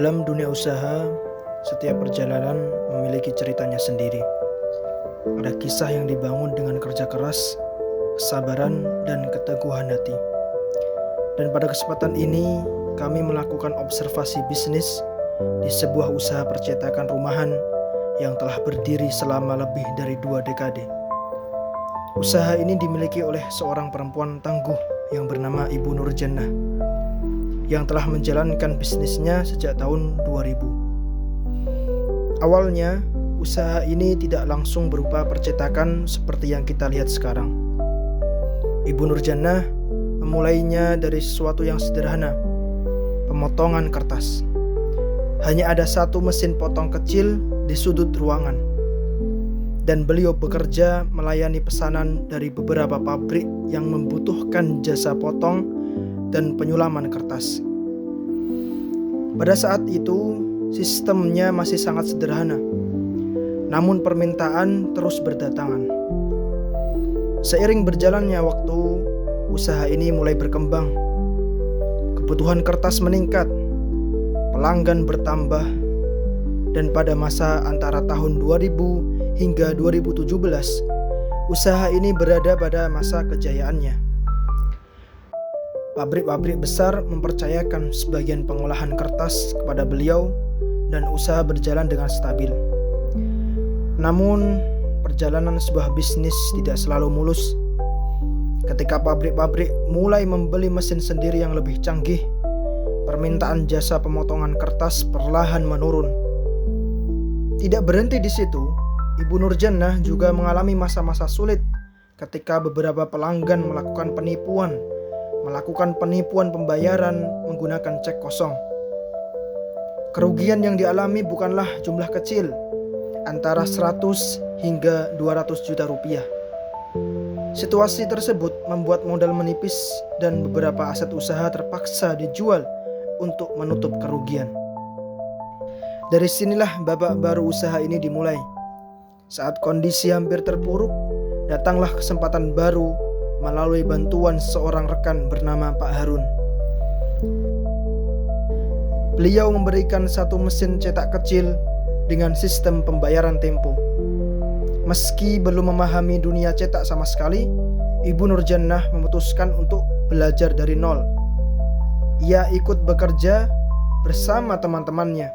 Dalam dunia usaha, setiap perjalanan memiliki ceritanya sendiri. Ada kisah yang dibangun dengan kerja keras, kesabaran, dan keteguhan hati. Dan pada kesempatan ini, kami melakukan observasi bisnis di sebuah usaha percetakan rumahan yang telah berdiri selama lebih dari 2 dekade. Usaha ini dimiliki oleh seorang perempuan tangguh yang bernama Ibu Nurjannah, yang telah menjalankan bisnisnya sejak tahun 2000. Awalnya, usaha ini tidak langsung berupa percetakan seperti yang kita lihat sekarang. Ibu Nurjannah memulainya dari sesuatu yang sederhana, pemotongan kertas. Hanya ada satu mesin potong kecil di sudut ruangan, dan beliau bekerja melayani pesanan dari beberapa pabrik yang membutuhkan jasa potong dan penyulaman kertas. Pada saat itu, sistemnya masih sangat sederhana, namun permintaan terus berdatangan. Seiring berjalannya waktu, usaha ini mulai berkembang. Kebutuhan kertas meningkat, pelanggan bertambah, dan pada masa antara tahun 2000 hingga 2017, usaha ini berada pada masa kejayaannya. Pabrik-pabrik besar mempercayakan sebagian pengolahan kertas kepada beliau dan usaha berjalan dengan stabil. Namun, perjalanan sebuah bisnis tidak selalu mulus. Ketika pabrik-pabrik mulai membeli mesin sendiri yang lebih canggih, permintaan jasa pemotongan kertas perlahan menurun. Tidak berhenti di situ, Ibu Nurjannah juga mengalami masa-masa sulit ketika beberapa pelanggan melakukan penipuan pembayaran menggunakan cek kosong. Kerugian yang dialami bukanlah jumlah kecil, antara 100 hingga 200 juta rupiah. Situasi tersebut membuat modal menipis dan beberapa aset usaha terpaksa dijual untuk menutup kerugian. Dari sinilah babak baru usaha ini dimulai. Saat kondisi hampir terpuruk, datanglah kesempatan baru melalui bantuan seorang rekan bernama Pak Harun. Beliau memberikan satu mesin cetak kecil dengan sistem pembayaran tempo. Meski belum memahami dunia cetak sama sekali, Ibu Nurjannah memutuskan untuk belajar dari nol. Ia ikut bekerja bersama teman-temannya,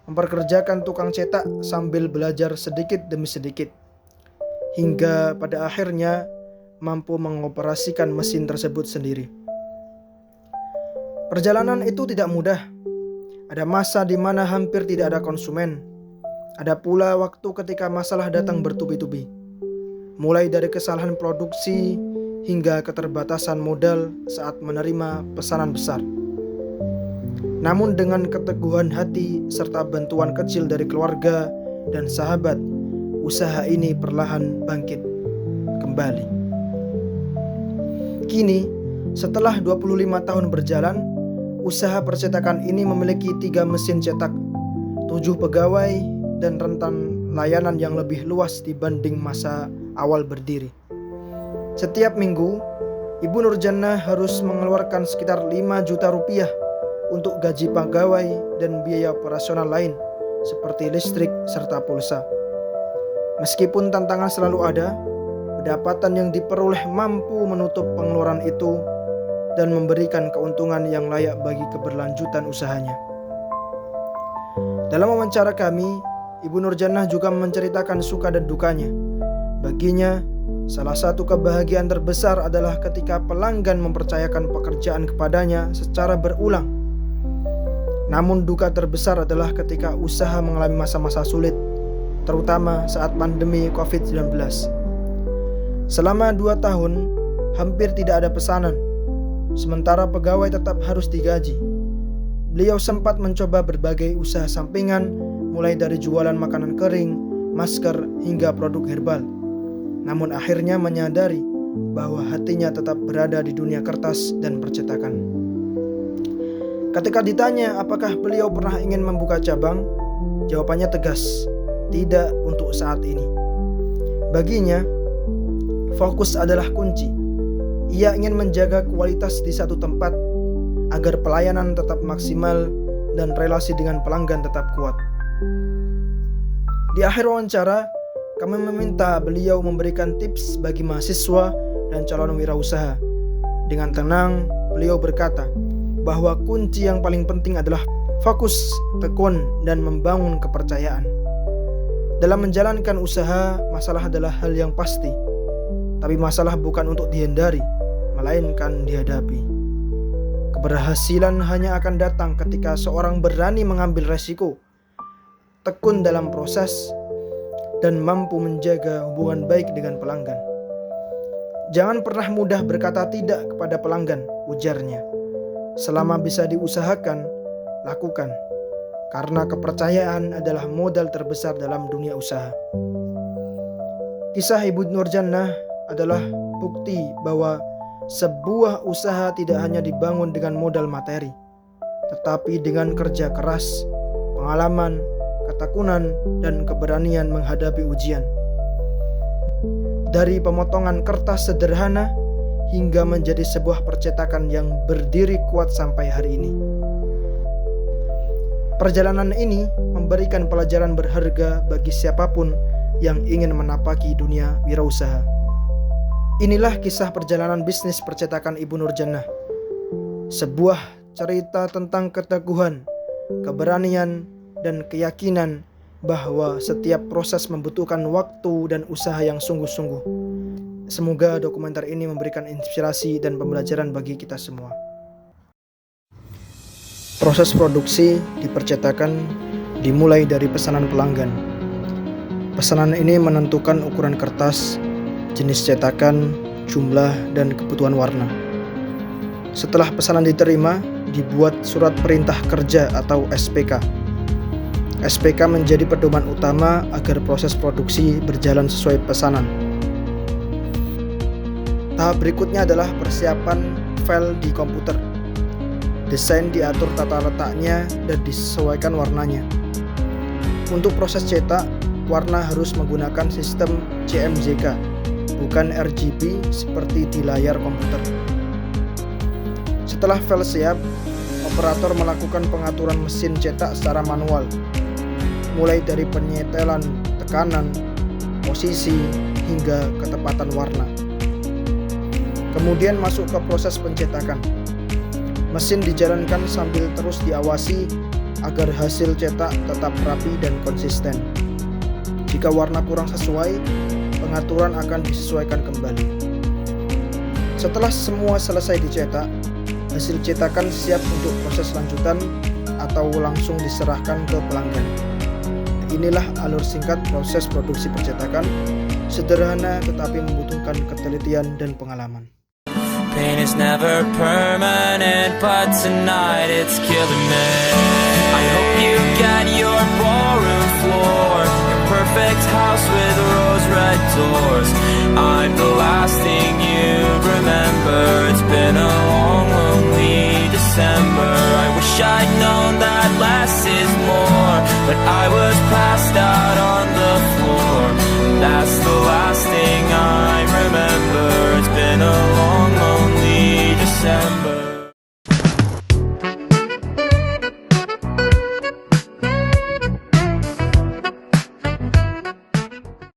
memperkerjakan tukang cetak sambil belajar sedikit demi sedikit, hingga pada akhirnya mampu mengoperasikan mesin tersebut sendiri. Perjalanan itu tidak mudah. Ada masa di mana hampir tidak ada konsumen. Ada pula waktu ketika masalah datang bertubi-tubi, mulai dari kesalahan produksi hingga keterbatasan modal saat menerima pesanan besar. Namun dengan keteguhan hati serta bantuan kecil dari keluarga dan sahabat, usaha ini perlahan bangkit kembali. Kini, setelah 25 tahun berjalan, usaha percetakan ini memiliki 3 mesin cetak, 7 pegawai, dan rentan layanan yang lebih luas dibanding masa awal berdiri. Setiap minggu, Ibu Nurjannah harus mengeluarkan sekitar 5 juta rupiah untuk gaji pegawai dan biaya operasional lain seperti listrik serta pulsa. Meskipun tantangan selalu ada, pendapatan yang diperoleh mampu menutup pengeluaran itu dan memberikan keuntungan yang layak bagi keberlanjutan usahanya. Dalam wawancara kami, Ibu Nurjannah juga menceritakan suka dan dukanya. Baginya, salah satu kebahagiaan terbesar adalah ketika pelanggan mempercayakan pekerjaan kepadanya secara berulang. Namun duka terbesar adalah ketika usaha mengalami masa-masa sulit, terutama saat pandemi COVID-19. Selama 2 tahun, hampir tidak ada pesanan, sementara pegawai tetap harus digaji. Beliau sempat mencoba berbagai usaha sampingan, mulai dari jualan makanan kering, masker, hingga produk herbal. Namun akhirnya menyadari bahwa hatinya tetap berada di dunia kertas dan percetakan. Ketika ditanya apakah beliau pernah ingin membuka cabang, jawabannya tegas, tidak untuk saat ini. Baginya, fokus adalah kunci. Ia ingin menjaga kualitas di satu tempat agar pelayanan tetap maksimal dan relasi dengan pelanggan tetap kuat. Di akhir wawancara, kami meminta beliau memberikan tips bagi mahasiswa dan calon wirausaha. Dengan tenang, beliau berkata bahwa kunci yang paling penting adalah fokus, tekun, dan membangun kepercayaan. Dalam menjalankan usaha, masalah adalah hal yang pasti. Tapi masalah bukan untuk dihindari, melainkan dihadapi. Keberhasilan hanya akan datang ketika seorang berani mengambil resiko, tekun dalam proses, dan mampu menjaga hubungan baik dengan pelanggan. Jangan pernah mudah berkata tidak kepada pelanggan, ujarnya. Selama bisa diusahakan, lakukan. Karena kepercayaan adalah modal terbesar dalam dunia usaha. Kisah Ibu Nurjannah adalah bukti bahwa sebuah usaha tidak hanya dibangun dengan modal materi, tetapi dengan kerja keras, pengalaman, ketekunan, dan keberanian menghadapi ujian. Dari pemotongan kertas sederhana hingga menjadi sebuah percetakan yang berdiri kuat sampai hari ini. Perjalanan ini memberikan pelajaran berharga bagi siapapun yang ingin menapaki dunia wirausaha. Inilah kisah perjalanan bisnis percetakan Ibu Nurjannah. Sebuah cerita tentang keteguhan, keberanian, dan keyakinan bahwa setiap proses membutuhkan waktu dan usaha yang sungguh-sungguh. Semoga dokumenter ini memberikan inspirasi dan pembelajaran bagi kita semua. Proses produksi di percetakan dimulai dari pesanan pelanggan. Pesanan ini menentukan ukuran kertas, jenis cetakan, jumlah, dan kebutuhan warna. Setelah pesanan diterima, dibuat surat perintah kerja atau SPK. SPK menjadi pedoman utama agar proses produksi berjalan sesuai pesanan. Tahap berikutnya adalah persiapan file di komputer. Desain diatur tata letaknya dan disesuaikan warnanya. Untuk proses cetak, warna harus menggunakan sistem CMYK, bukan RGB seperti di layar komputer. Setelah file siap, operator melakukan pengaturan mesin cetak secara manual, mulai dari penyetelan tekanan, posisi, hingga ketepatan warna. Kemudian masuk ke proses pencetakan. Mesin dijalankan sambil terus diawasi agar hasil cetak tetap rapi dan konsisten. Jika warna kurang sesuai, pengaturan akan disesuaikan kembali. Setelah semua selesai dicetak, hasil cetakan siap untuk proses lanjutan atau langsung diserahkan ke pelanggan. Inilah alur singkat proses produksi percetakan, sederhana tetapi membutuhkan ketelitian dan pengalaman. Pain is never permanent, but tonight it's killing me. I hope you get your ballroom floor, your perfect house with rose red doors. I'm the last thing you remember. It's been a long, lonely December. I wish I'd known that less is more, but I will